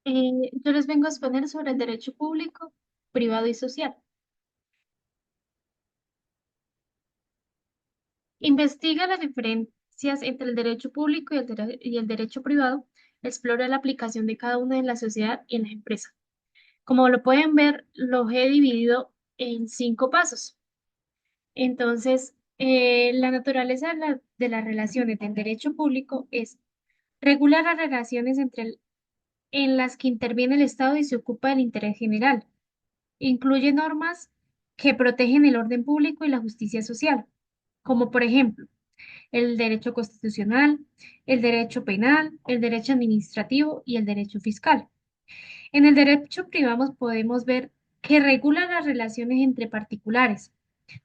Yo les vengo a exponer sobre el derecho público, privado y social. Investiga las diferencias entre el derecho público y el derecho privado. Explora la aplicación de cada una en la sociedad y en las empresas. Como lo pueden ver, los he dividido en 5 pasos. Entonces, la naturaleza de las relaciones del derecho público es regular las relaciones en las que interviene el Estado y se ocupa del interés general. Incluye normas que protegen el orden público y la justicia social, como por ejemplo el derecho constitucional, el derecho penal, el derecho administrativo y el derecho fiscal. En el derecho privado podemos ver que regula las relaciones entre particulares,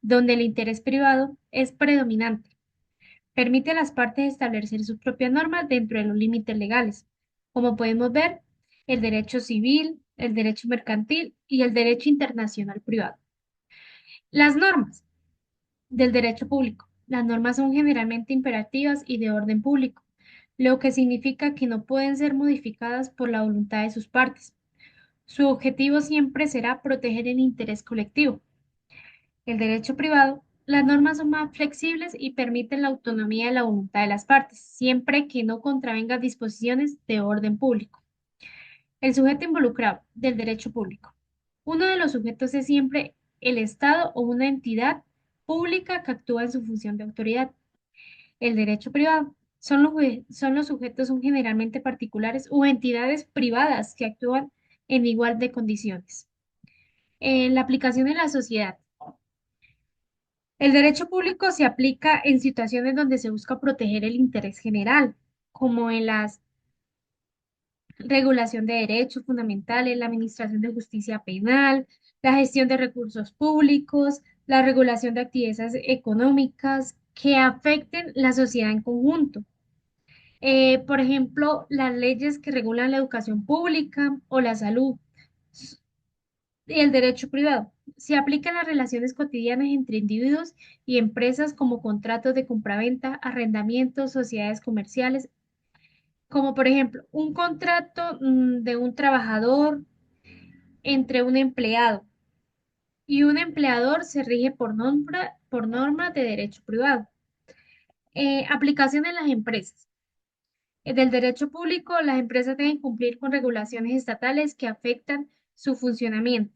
donde el interés privado es predominante. Permite a las partes establecer sus propias normas dentro de los límites legales. Como podemos ver, el derecho civil, el derecho mercantil y el derecho internacional privado. Las normas del derecho público. Las normas son generalmente imperativas y de orden público, lo que significa que no pueden ser modificadas por la voluntad de sus partes. Su objetivo siempre será proteger el interés colectivo. El derecho privado. Las normas son más flexibles y permiten la autonomía de la voluntad de las partes, siempre que no contravengan disposiciones de orden público. El sujeto involucrado del derecho público. Uno de los sujetos es siempre el Estado o una entidad pública que actúa en su función de autoridad. El derecho privado. Son los sujetos son generalmente particulares o entidades privadas que actúan en igual de condiciones. La aplicación en la sociedad. El derecho público se aplica en situaciones donde se busca proteger el interés general, como en la regulación de derechos fundamentales, la administración de justicia penal, la gestión de recursos públicos, la regulación de actividades económicas que afecten la sociedad en conjunto. Por ejemplo, las leyes que regulan la educación pública o la salud y el derecho privado. Se aplican las relaciones cotidianas entre individuos y empresas como contratos de compraventa, arrendamientos, sociedades comerciales, como por ejemplo un contrato de un trabajador entre un empleado y un empleador se rige por normas de derecho privado. Aplicación en las empresas. Del derecho público, las empresas deben cumplir con regulaciones estatales que afectan su funcionamiento,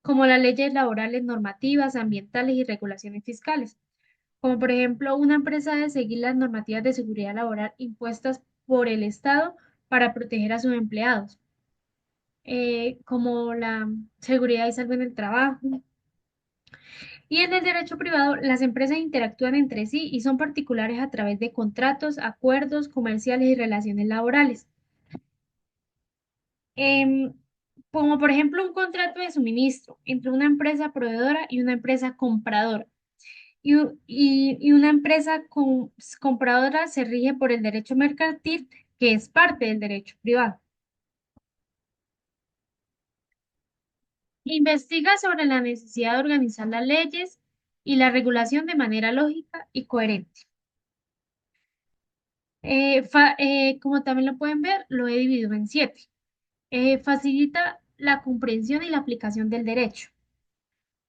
como las leyes laborales, normativas, ambientales y regulaciones fiscales. Como por ejemplo, una empresa debe seguir las normativas de seguridad laboral impuestas por el Estado para proteger a sus empleados, como la seguridad y salud en el trabajo. Y en el derecho privado, las empresas interactúan entre sí y son particulares a través de contratos, acuerdos comerciales y relaciones laborales. Em, Como por ejemplo un contrato de suministro entre una empresa proveedora y una empresa compradora. Y una empresa compradora se rige por el derecho mercantil, que es parte del derecho privado. Investiga sobre la necesidad de organizar las leyes y la regulación de manera lógica y coherente. Como también lo pueden ver, lo he dividido en 7. Facilita la comprensión y la aplicación del derecho.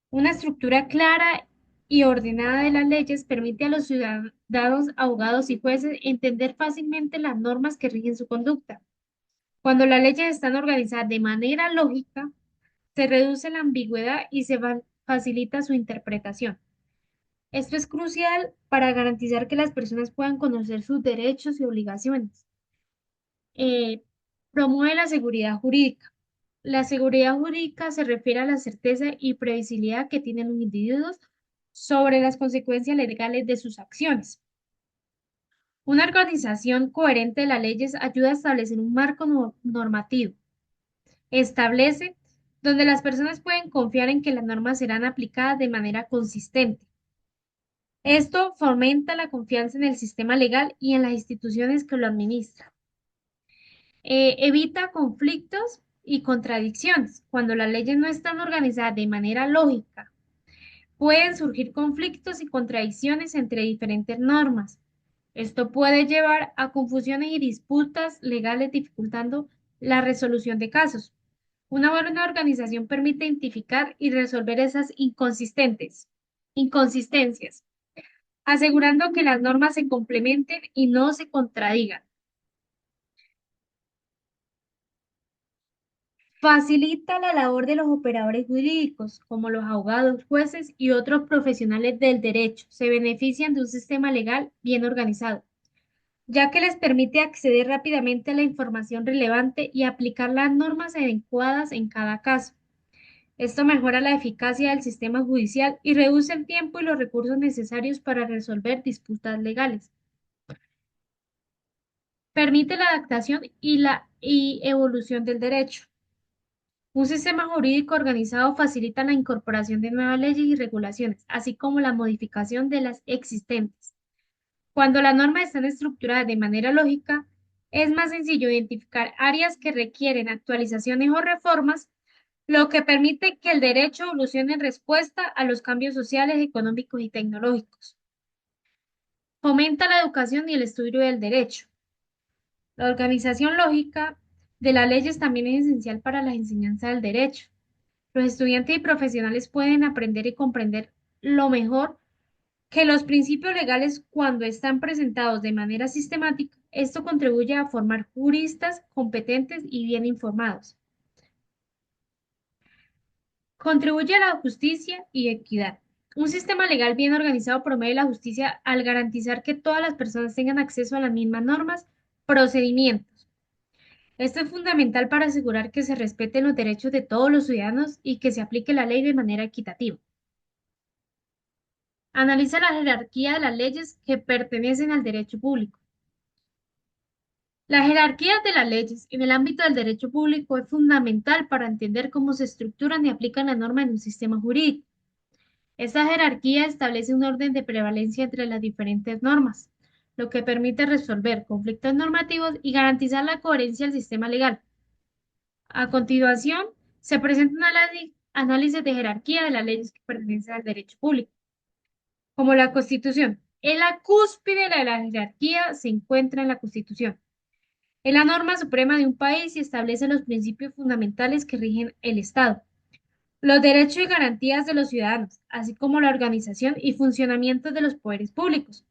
Una estructura clara y ordenada de las leyes permite a los ciudadanos, abogados y jueces entender fácilmente las normas que rigen su conducta. Cuando las leyes están organizadas de manera lógica, se reduce la ambigüedad y facilita su interpretación. Esto es crucial para garantizar que las personas puedan conocer sus derechos y obligaciones. Eh, Promueve la seguridad jurídica. La seguridad jurídica se refiere a la certeza y previsibilidad que tienen los individuos sobre las consecuencias legales de sus acciones. Una organización coherente de las leyes ayuda a establecer un marco normativo. Establece donde las personas pueden confiar en que las normas serán aplicadas de manera consistente. Esto fomenta la confianza en el sistema legal y en las instituciones que lo administran. Evita conflictos y contradicciones. Cuando las leyes no están organizadas de manera lógica, pueden surgir conflictos y contradicciones entre diferentes normas. Esto puede llevar a confusiones y disputas legales, dificultando La resolución de casos. Una buena organización permite identificar y resolver esas inconsistencias, asegurando que las normas se complementen y no se contradigan. Facilita la labor de los operadores jurídicos, como los abogados, jueces y otros profesionales del derecho. Se benefician de un sistema legal bien organizado, ya que les permite acceder rápidamente a la información relevante y aplicar las normas adecuadas en cada caso. Esto mejora la eficacia del sistema judicial y reduce el tiempo y los recursos necesarios para resolver disputas legales. Permite la adaptación y evolución del derecho. Un sistema jurídico organizado facilita la incorporación de nuevas leyes y regulaciones, así como la modificación de las existentes. Cuando las normas están estructuradas de manera lógica, es más sencillo identificar áreas que requieren actualizaciones o reformas, lo que permite que el derecho evolucione en respuesta a los cambios sociales, económicos y tecnológicos. Fomenta la educación y el estudio del derecho. La organización lógica de las leyes también es esencial para la enseñanza del derecho. Los estudiantes y profesionales pueden aprender y comprender lo mejor que los principios legales cuando están presentados de manera sistemática. Esto contribuye a formar juristas competentes y bien informados. Contribuye a la justicia y equidad. Un sistema legal bien organizado promueve la justicia al garantizar que todas las personas tengan acceso a las mismas normas, procedimientos. Esto es fundamental para asegurar que se respeten los derechos de todos los ciudadanos y que se aplique la ley de manera equitativa. Analiza la jerarquía de las leyes que pertenecen al derecho público. La jerarquía de las leyes en el ámbito del derecho público es fundamental para entender cómo se estructuran y aplican las normas en un sistema jurídico. Esta jerarquía establece un orden de prevalencia entre las diferentes normas, lo que permite resolver conflictos normativos y garantizar la coherencia del sistema legal. A continuación, se presenta un análisis de jerarquía de las leyes que pertenecen al derecho público, como la Constitución. En la cúspide de la jerarquía se encuentra en la Constitución. Es la norma suprema de un país y establece los principios fundamentales que rigen el Estado, los derechos y garantías de los ciudadanos, así como la organización y funcionamiento de los poderes públicos.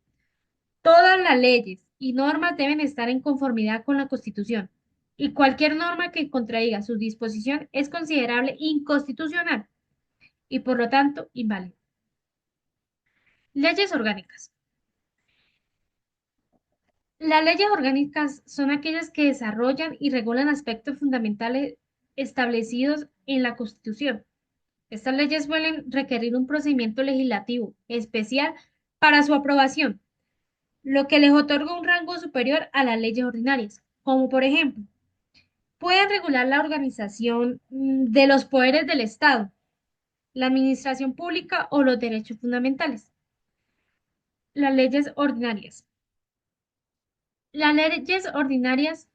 Todas las leyes y normas deben estar en conformidad con la Constitución, y cualquier norma que contradiga su disposición es considerable inconstitucional y por lo tanto inválida. Leyes orgánicas. Las leyes orgánicas son aquellas que desarrollan y regulan aspectos fundamentales establecidos en la Constitución. Estas leyes suelen requerir un procedimiento legislativo especial para su aprobación, lo que les otorga un rango superior a las leyes ordinarias, como por ejemplo, pueden regular la organización de los poderes del Estado, la administración pública o los derechos fundamentales. Las leyes ordinarias. Las leyes ordinarias.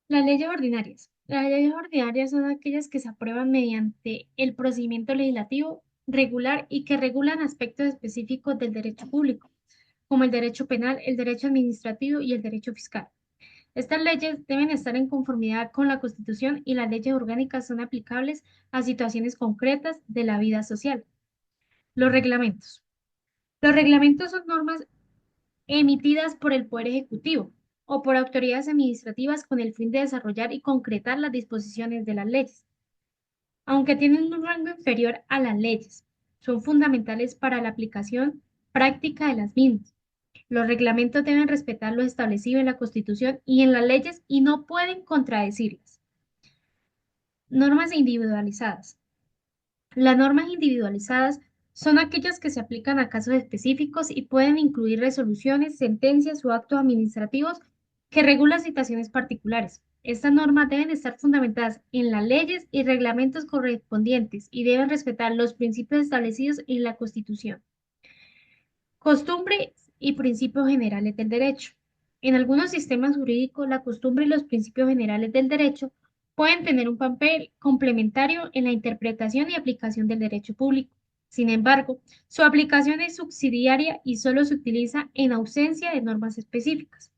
Las leyes ordinarias. Las leyes ordinarias son aquellas que se aprueban mediante el procedimiento legislativo regular y que regulan aspectos específicos del derecho público, como el derecho penal, el derecho administrativo y el derecho fiscal. Estas leyes deben estar en conformidad con la Constitución y las leyes orgánicas son aplicables a situaciones concretas de la vida social. Los reglamentos. Los reglamentos son normas emitidas por el Poder Ejecutivo o por autoridades administrativas con el fin de desarrollar y concretar las disposiciones de las leyes. Aunque tienen un rango inferior a las leyes, son fundamentales para la aplicación práctica de las mismas. Los reglamentos deben respetar lo establecido en la Constitución y en las leyes y no pueden contradecirlas. Normas individualizadas. Las normas individualizadas son aquellas que se aplican a casos específicos y pueden incluir resoluciones, sentencias o actos administrativos que regulan situaciones particulares. Estas normas deben estar fundamentadas en las leyes y reglamentos correspondientes y deben respetar los principios establecidos en la Constitución. Costumbres y principios generales del derecho. En algunos sistemas jurídicos, la costumbre y los principios generales del derecho pueden tener un papel complementario en la interpretación y aplicación del derecho público. Sin embargo, su aplicación es subsidiaria y solo se utiliza en ausencia de normas específicas.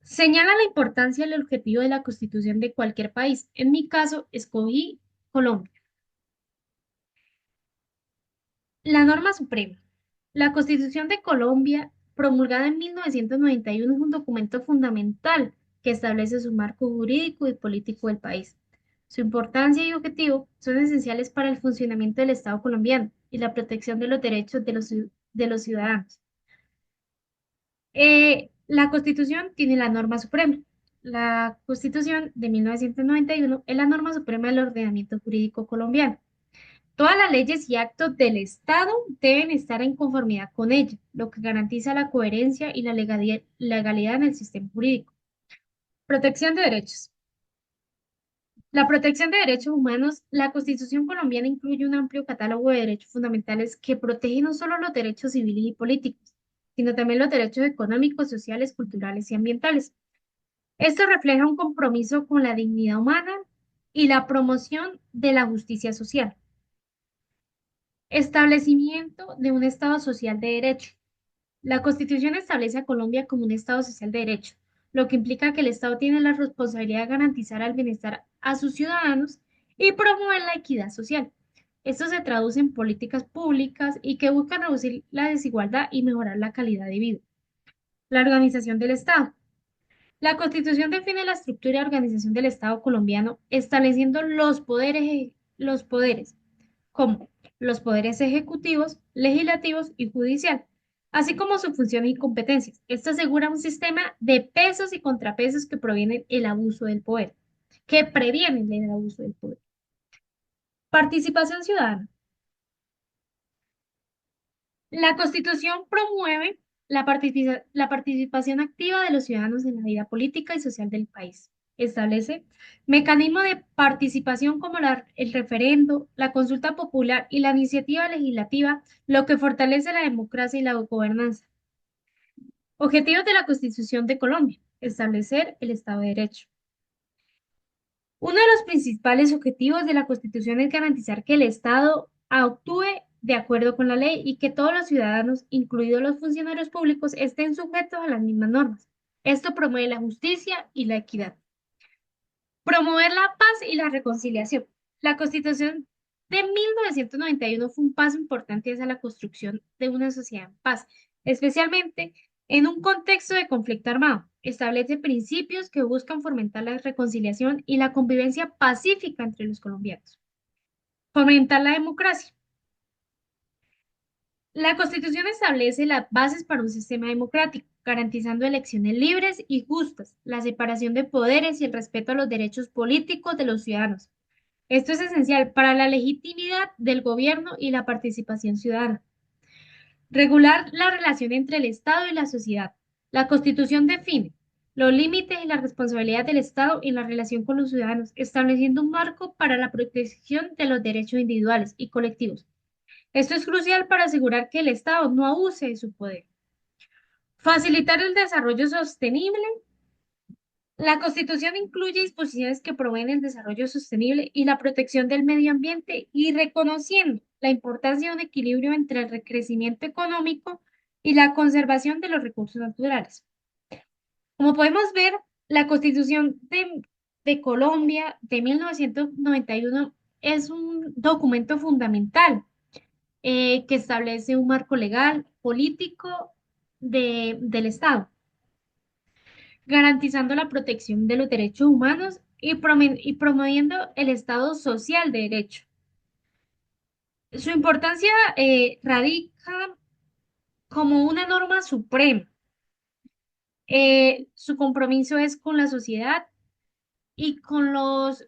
Señala la importancia y el objetivo de la Constitución de cualquier país. En mi caso, escogí Colombia. La norma suprema. La Constitución de Colombia, promulgada en 1991, es un documento fundamental que establece su marco jurídico y político del país. Su importancia y objetivo son esenciales para el funcionamiento del Estado colombiano y la protección de los derechos de los ciudadanos. La Constitución tiene la norma suprema. La Constitución de 1991 es la norma suprema del ordenamiento jurídico colombiano. Todas las leyes y actos del Estado deben estar en conformidad con ella, lo que garantiza la coherencia y la legalidad en el sistema jurídico. Protección de derechos. La protección de derechos humanos, la Constitución colombiana incluye un amplio catálogo de derechos fundamentales que protegen no solo los derechos civiles y políticos, sino también los derechos económicos, sociales, culturales y ambientales. Esto refleja un compromiso con la dignidad humana y la promoción de la justicia social. Establecimiento de un Estado social de derecho. La Constitución establece a Colombia como un Estado social de derecho, lo que implica que el Estado tiene la responsabilidad de garantizar el bienestar a sus ciudadanos y promover la equidad social. Esto se traduce en políticas públicas y que buscan reducir la desigualdad y mejorar la calidad de vida. La organización del Estado. La Constitución define la estructura y organización del Estado colombiano, estableciendo los poderes como los poderes ejecutivos, legislativos y judicial, así como sus funciones y competencias. Esto asegura un sistema de pesos y contrapesos que provienen el abuso del poder, que previenen el abuso del poder. Participación ciudadana. La Constitución promueve la participación activa de los ciudadanos en la vida política y social del país. Establece mecanismos de participación como el referendo, la consulta popular y la iniciativa legislativa, lo que fortalece la democracia y la gobernanza. Objetivos de la Constitución de Colombia. Establecer el Estado de Derecho. Uno de los principales objetivos de la Constitución es garantizar que el Estado actúe de acuerdo con la ley y que todos los ciudadanos, incluidos los funcionarios públicos, estén sujetos a las mismas normas. Esto promueve la justicia y la equidad. Promover la paz y la reconciliación. La Constitución de 1991 fue un paso importante hacia la construcción de una sociedad en paz, especialmente en un contexto de conflicto armado. Establece principios que buscan fomentar la reconciliación y la convivencia pacífica entre los colombianos. Fomentar la democracia. La Constitución establece las bases para un sistema democrático, garantizando elecciones libres y justas, la separación de poderes y el respeto a los derechos políticos de los ciudadanos. Esto es esencial para la legitimidad del gobierno y la participación ciudadana. Regular la relación entre el Estado y la sociedad. La Constitución define los límites y la responsabilidad del Estado en la relación con los ciudadanos, estableciendo un marco para la protección de los derechos individuales y colectivos. Esto es crucial para asegurar que el Estado no abuse de su poder. Facilitar el desarrollo sostenible. La Constitución incluye disposiciones que promueven el desarrollo sostenible y la protección del medio ambiente y reconociendo la importancia de un equilibrio entre el crecimiento económico y la conservación de los recursos naturales. Como podemos ver, la Constitución de Colombia de 1991 es un documento fundamental que establece un marco legal, político del Estado, garantizando la protección de los derechos humanos y promoviendo el Estado social de derecho. Su importancia radica como una norma suprema. Su compromiso es con la sociedad y con los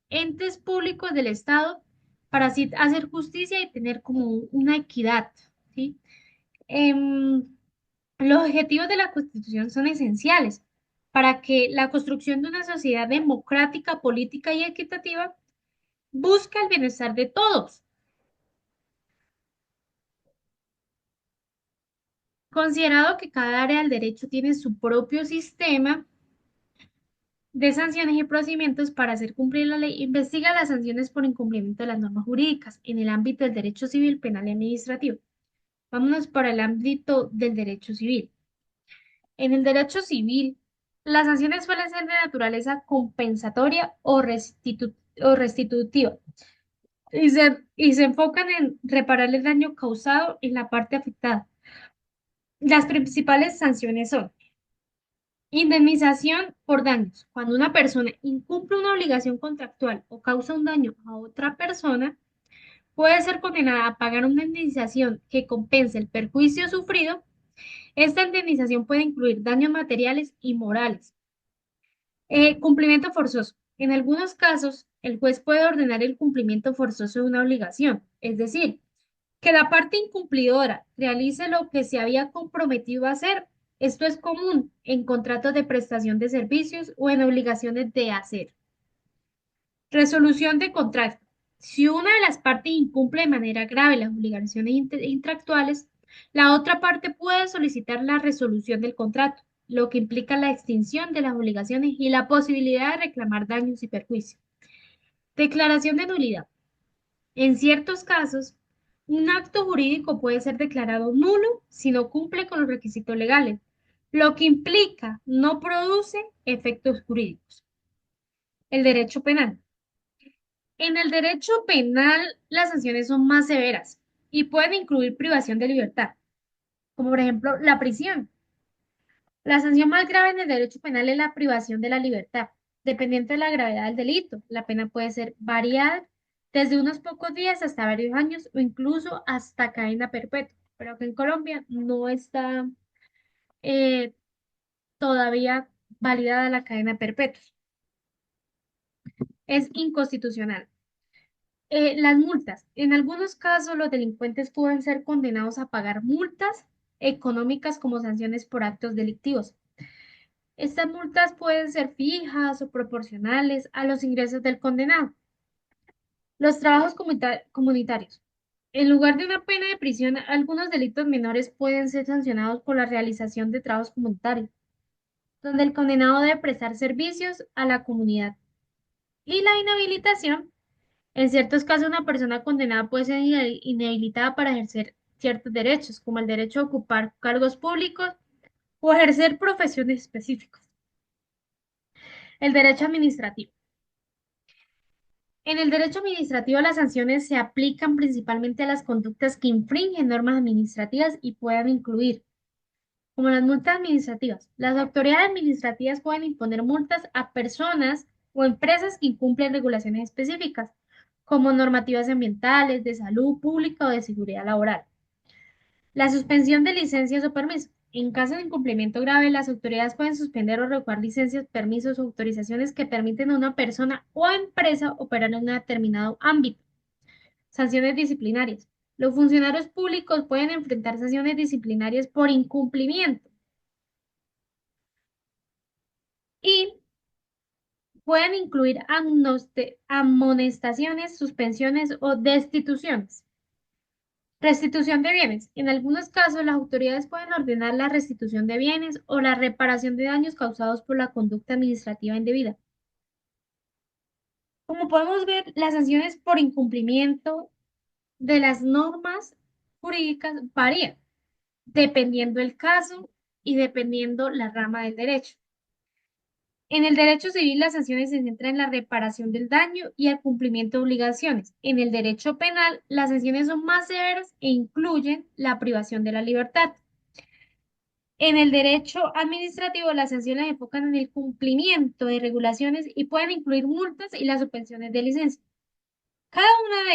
entes públicos del Estado para así hacer justicia y tener como una equidad, ¿sí? Em, los objetivos de la Constitución son esenciales para que la construcción de una sociedad democrática, política y equitativa busque el bienestar de todos. Considerado que cada área del derecho tiene su propio sistema de sanciones y procedimientos para hacer cumplir la ley, investiga las sanciones por incumplimiento de las normas jurídicas en el ámbito del derecho civil, penal y administrativo. Vámonos para el ámbito del derecho civil. En el derecho civil, las sanciones suelen ser de naturaleza compensatoria o restitutiva y se enfocan en reparar el daño causado en la parte afectada. Las principales sanciones son indemnización por daños. Cuando una persona incumple una obligación contractual o causa un daño a otra persona, puede ser condenada a pagar una indemnización que compense el perjuicio sufrido. Esta indemnización puede incluir daños materiales y morales. Cumplimiento forzoso. En algunos casos, el juez puede ordenar el cumplimiento forzoso de una obligación, es decir, que la parte incumplidora realice lo que se había comprometido a hacer. Esto es común en contratos de prestación de servicios o en obligaciones de hacer. Resolución de contrato. Si una de las partes incumple de manera grave las obligaciones intractuales, la otra parte puede solicitar la resolución del contrato, lo que implica la extinción de las obligaciones y la posibilidad de reclamar daños y perjuicios. Declaración de nulidad. En ciertos casos, un acto jurídico puede ser declarado nulo si no cumple con los requisitos legales, lo que implica no produce efectos jurídicos. El derecho penal. En el derecho penal, las sanciones son más severas y pueden incluir privación de libertad, como por ejemplo la prisión. La sanción más grave en el derecho penal es la privación de la libertad. Dependiendo de la gravedad del delito, la pena puede ser variada desde unos pocos días hasta varios años o incluso hasta cadena perpetua. Pero que en Colombia no está eh, todavía validada la cadena perpetua. Es inconstitucional. Las multas. En algunos casos, los delincuentes pueden ser condenados a pagar multas económicas como sanciones por actos delictivos. Estas multas pueden ser fijas o proporcionales a los ingresos del condenado. Los trabajos comunitarios. En lugar de una pena de prisión, algunos delitos menores pueden ser sancionados por la realización de trabajos comunitarios, donde el condenado debe prestar servicios a la comunidad. Y la inhabilitación. En ciertos casos, una persona condenada puede ser inhabilitada para ejercer ciertos derechos, como el derecho a ocupar cargos públicos o ejercer profesiones específicas. El derecho administrativo. En el derecho administrativo, las sanciones se aplican principalmente a las conductas que infringen normas administrativas y puedan incluir, como las multas administrativas. Las autoridades administrativas pueden imponer multas a personas o empresas que incumplen regulaciones específicas, como normativas ambientales, de salud pública o de seguridad laboral. La suspensión de licencias o permisos. En caso de incumplimiento grave, las autoridades pueden suspender o revocar licencias, permisos o autorizaciones que permiten a una persona o empresa operar en un determinado ámbito. Sanciones disciplinarias. Los funcionarios públicos pueden enfrentar sanciones disciplinarias por incumplimiento y pueden incluir amonestaciones, suspensiones o destituciones. Restitución de bienes. En algunos casos, las autoridades pueden ordenar la restitución de bienes o la reparación de daños causados por la conducta administrativa indebida. Como podemos ver, las sanciones por incumplimiento de las normas jurídicas varían dependiendo el caso y dependiendo la rama del derecho. En el derecho civil, las sanciones se centran en la reparación del daño y el cumplimiento de obligaciones. En el derecho penal, las sanciones son más severas e incluyen la privación de la libertad. En el derecho administrativo, las sanciones se enfocan en el cumplimiento de regulaciones y pueden incluir multas y las suspensiones de licencia. Cada una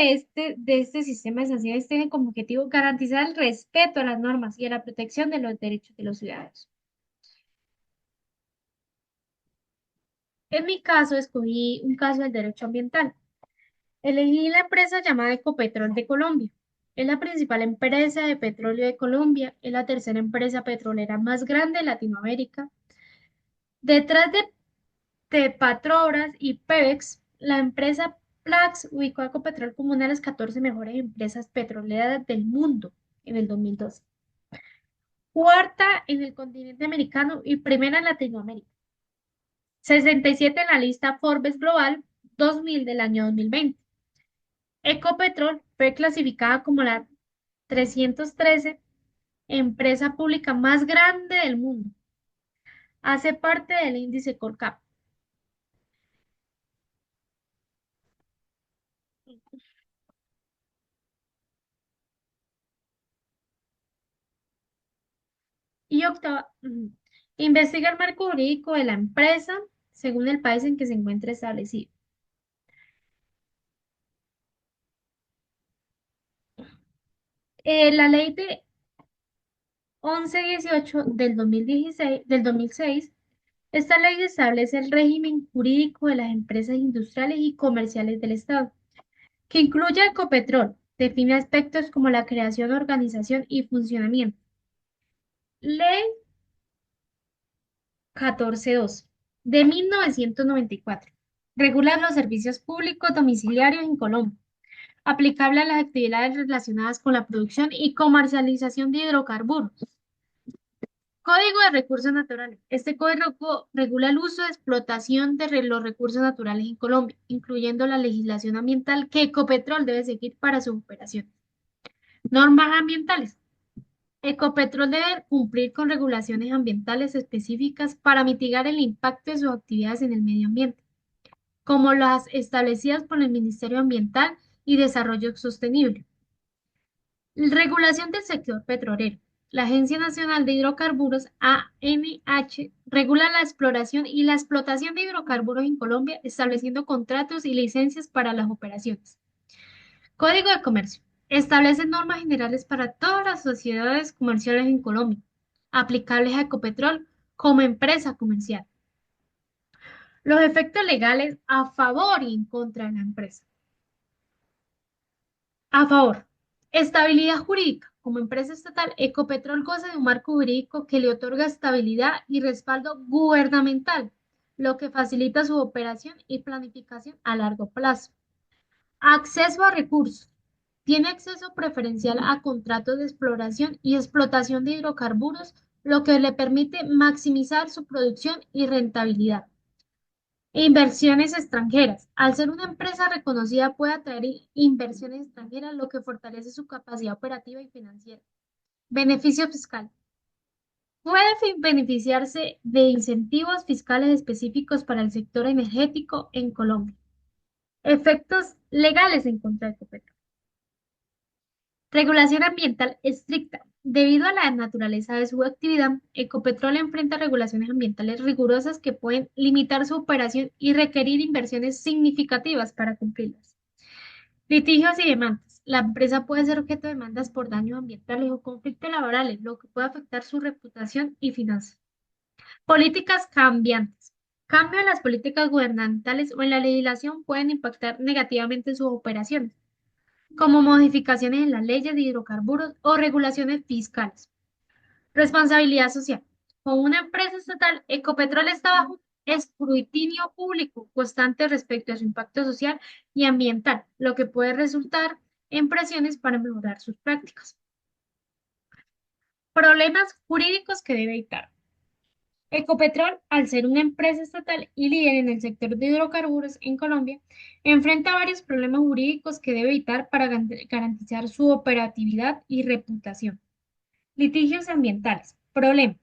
de este sistema de sanciones tiene como objetivo garantizar el respeto a las normas y a la protección de los derechos de los ciudadanos. En mi caso, escogí un caso del derecho ambiental. Elegí la empresa llamada Ecopetrol de Colombia. Es la principal empresa de petróleo de Colombia, es la tercera empresa petrolera más grande de Latinoamérica. Detrás de Petrobras y Pemex, la empresa Plax ubicó a Ecopetrol como una de las 14 mejores empresas petroleras del mundo en el 2012. Cuarta en el continente americano y primera en Latinoamérica. 67 en la lista Forbes Global 2000 del año 2020. Ecopetrol fue clasificada como la 313 empresa pública más grande del mundo. Hace parte del índice Corcap. Y octava, investiga el marco jurídico de la empresa según el país en que se encuentre establecido. La ley de 1118 del 2016, del 2006, esta ley establece el régimen jurídico de las empresas industriales y comerciales del Estado, que incluye a Ecopetrol, define aspectos como la creación, organización y funcionamiento. Ley 142 de 1994. Regula los servicios públicos domiciliarios en Colombia, aplicable a las actividades relacionadas con la producción y comercialización de hidrocarburos. Código de Recursos Naturales. Este código regula el uso de explotación de los recursos naturales en Colombia, incluyendo la legislación ambiental que Ecopetrol debe seguir para su operación. Normas ambientales. Ecopetrol debe cumplir con regulaciones ambientales específicas para mitigar el impacto de sus actividades en el medio ambiente, como las establecidas por el Ministerio Ambiental y Desarrollo Sostenible. Regulación del sector petrolero. La Agencia Nacional de Hidrocarburos, ANH, regula la exploración y la explotación de hidrocarburos en Colombia, estableciendo contratos y licencias para las operaciones. Código de Comercio. Establece normas generales para todas las sociedades comerciales en Colombia, aplicables a Ecopetrol como empresa comercial. Los efectos legales a favor y en contra de la empresa. A favor. Estabilidad jurídica. Como empresa estatal, Ecopetrol goza de un marco jurídico que le otorga estabilidad y respaldo gubernamental, lo que facilita su operación y planificación a largo plazo. Acceso a recursos. Tiene acceso preferencial a contratos de exploración y explotación de hidrocarburos, lo que le permite maximizar su producción y rentabilidad. Inversiones extranjeras. Al ser una empresa reconocida, puede atraer inversiones extranjeras, lo que fortalece su capacidad operativa y financiera. Beneficio fiscal. Puede beneficiarse de incentivos fiscales específicos para el sector energético en Colombia. Efectos legales en contra de Ecopetrol. Regulación ambiental estricta. Debido a la naturaleza de su actividad, Ecopetrol enfrenta regulaciones ambientales rigurosas que pueden limitar su operación y requerir inversiones significativas para cumplirlas. Litigios y demandas. La empresa puede ser objeto de demandas por daños ambientales o conflictos laborales, lo que puede afectar su reputación y finanzas. Políticas cambiantes. Cambio en las políticas gubernamentales o en la legislación pueden impactar negativamente sus operaciones, como modificaciones en las leyes de hidrocarburos o regulaciones fiscales. Responsabilidad social. Como una empresa estatal, Ecopetrol está bajo escrutinio público constante respecto a su impacto social y ambiental, lo que puede resultar en presiones para mejorar sus prácticas. Problemas jurídicos que debe evitar. Ecopetrol, al ser una empresa estatal y líder en el sector de hidrocarburos en Colombia, enfrenta varios problemas jurídicos que debe evitar para garantizar su operatividad y reputación. Litigios ambientales. Problema.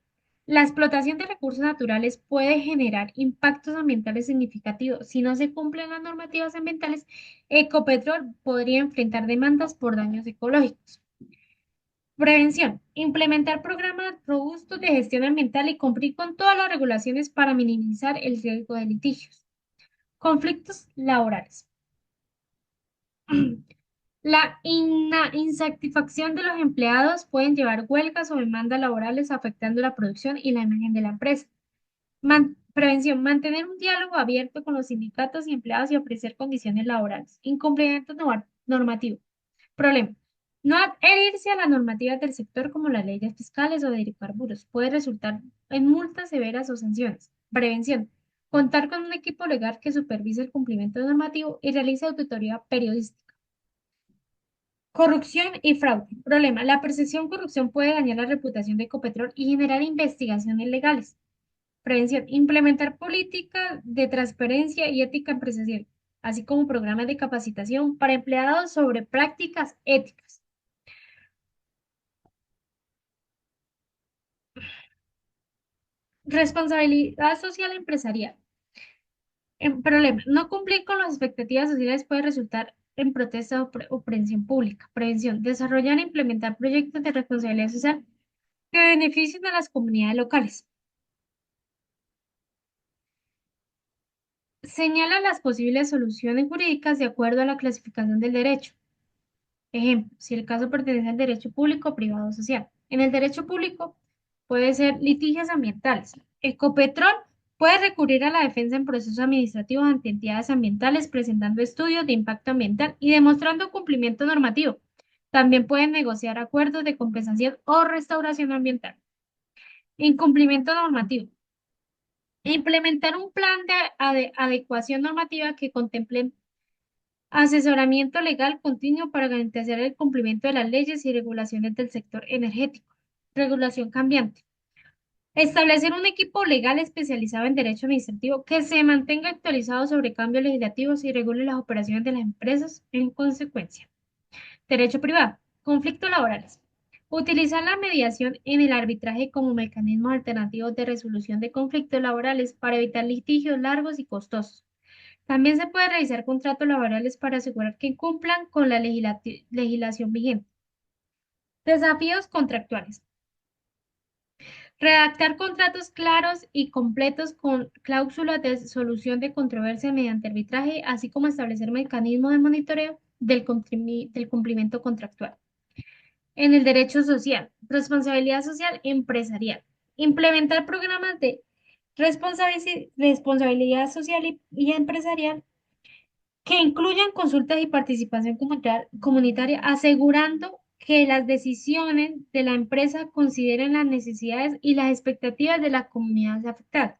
La explotación de recursos naturales puede generar impactos ambientales significativos. Si no se cumplen las normativas ambientales, Ecopetrol podría enfrentar demandas por daños ecológicos. Prevención. Implementar programas robustos de gestión ambiental y cumplir con todas las regulaciones para minimizar el riesgo de litigios. Conflictos laborales. La insatisfacción de los empleados pueden llevar huelgas o demandas laborales afectando la producción y la imagen de la empresa. Prevención. Mantener un diálogo abierto con los sindicatos y empleados y ofrecer condiciones laborales. Incumplimiento normativo. Problema. No adherirse a las normativas del sector como las leyes fiscales o de hidrocarburos puede resultar en multas severas o sanciones. Prevención. Contar con un equipo legal que supervise el cumplimiento normativo y realice auditoría periodística. Corrupción y fraude. Problema. La percepción corrupción puede dañar la reputación de Ecopetrol y generar investigaciones legales. Prevención. Implementar políticas de transparencia y ética empresarial, así como programas de capacitación para empleados sobre prácticas éticas. Responsabilidad social empresarial. Problema. No cumplir con las expectativas sociales puede resultar en protesta o prevención pública. Prevención. Desarrollar e implementar proyectos de responsabilidad social que beneficien a las comunidades locales. Señala las posibles soluciones jurídicas de acuerdo a la clasificación del derecho. Ejemplo, si el caso pertenece al derecho público, privado o social. En el derecho público puede ser litigios ambientales. Ecopetrol puede recurrir a la defensa en procesos administrativos ante entidades ambientales presentando estudios de impacto ambiental y demostrando cumplimiento normativo. También pueden negociar acuerdos de compensación o restauración ambiental. Incumplimiento normativo. Implementar un plan de adecuación normativa que contemple asesoramiento legal continuo para garantizar el cumplimiento de las leyes y regulaciones del sector energético. Regulación cambiante. Establecer un equipo legal especializado en derecho administrativo que se mantenga actualizado sobre cambios legislativos y regule las operaciones de las empresas en consecuencia. Derecho privado. Conflictos laborales. Utilizar la mediación en el arbitraje como mecanismo alternativo de resolución de conflictos laborales para evitar litigios largos y costosos. También se puede realizar contratos laborales para asegurar que cumplan con la legislación vigente. Desafíos contractuales. Redactar contratos claros y completos con cláusulas de solución de controversia mediante arbitraje, así como establecer mecanismos de monitoreo del cumplimiento contractual. En el derecho social, responsabilidad social empresarial. Implementar programas de responsabilidad social y empresarial que incluyan consultas y participación comunitaria, asegurando que las decisiones de la empresa consideren las necesidades y las expectativas de la comunidad afectada.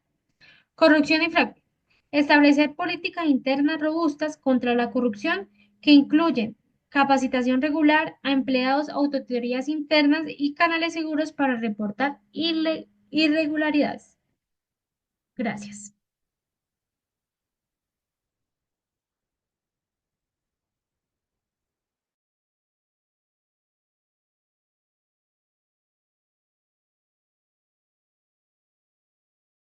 Corrupción y fraude. Establecer políticas internas robustas contra la corrupción que incluyen capacitación regular a empleados, auditorías internas y canales seguros para reportar irregularidades. Gracias.